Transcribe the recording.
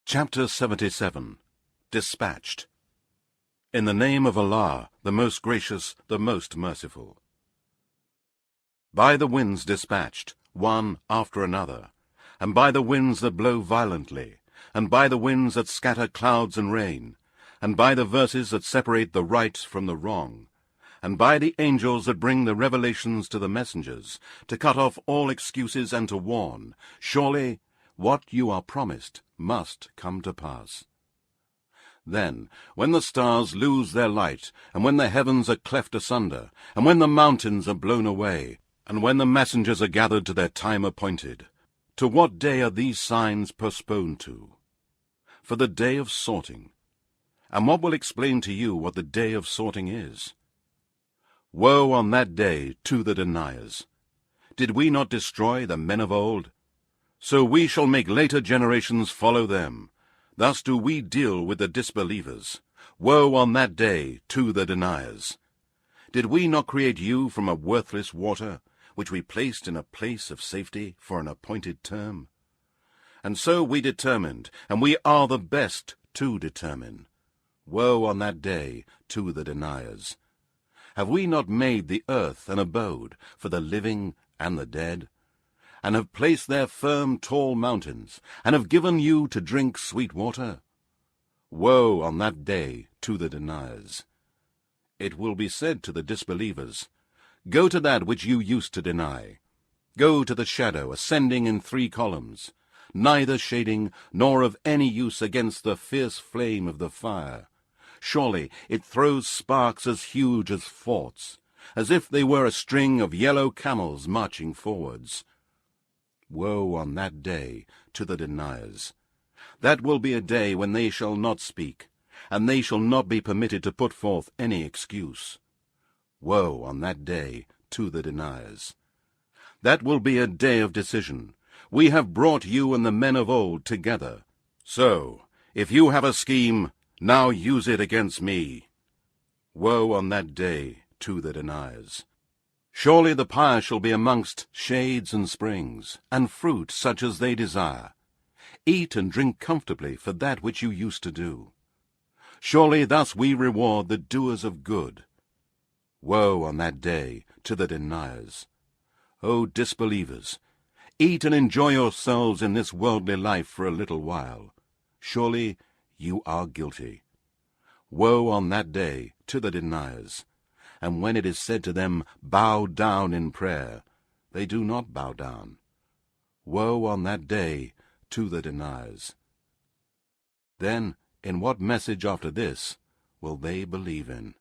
Chapter 77 Dispatched. In the name of Allah, the most gracious, the most merciful. By the winds dispatched, one after another, and by the winds that blow violently, and by the winds that scatter clouds and rain, and by the verses that separate the right from the wrong, and by the angels that bring the revelations to the messengers, to cut off all excuses and to warn, surely what you are promised must come to pass. Then, when the stars lose their light, and when the heavens are cleft asunder, and when the mountains are blown away, and when the messengers are gathered to their time appointed, to what day are these signs postponed to? For the day of sorting. And what will explain to you what the day of sorting is? Woe on that day to the deniers! Did we not destroy the men of old? So we shall make later generations follow them. Thus do we deal with the disbelievers. Woe on that day to the deniers! Did we not create you from a worthless water, which we placed in a place of safety for an appointed term? And so we determined, and we are the best to determine. Woe on that day to the deniers! Have we not made the earth an abode for the living and the dead, and have placed there firm tall mountains, and have given you to drink sweet water? Woe on that day to the deniers! It will be said to the disbelievers, Go to that which you used to deny. Go to the shadow ascending in 3 columns, neither shading nor of any use against the fierce flame of the fire. Surely it throws sparks as huge as forts, as if they were a string of yellow camels marching forwards. Woe on that day to the deniers! That will be a day when they shall not speak, and they shall not be permitted to put forth any excuse. Woe on that day to the deniers! That will be a day of decision. We have brought you and the men of old together. So, if you have a scheme, now use it against me. Woe on that day to the deniers! Surely the pious shall be amongst shades and springs, and fruit such as they desire. Eat and drink comfortably for that which you used to do. Surely thus we reward the doers of good. Woe on that day to the deniers! O disbelievers, eat and enjoy yourselves in this worldly life for a little while. Surely you are guilty. Woe on that day to the deniers! And when it is said to them, Bow down in prayer, they do not bow down. Woe on that day to the deniers! Then, in what message after this will they believe in?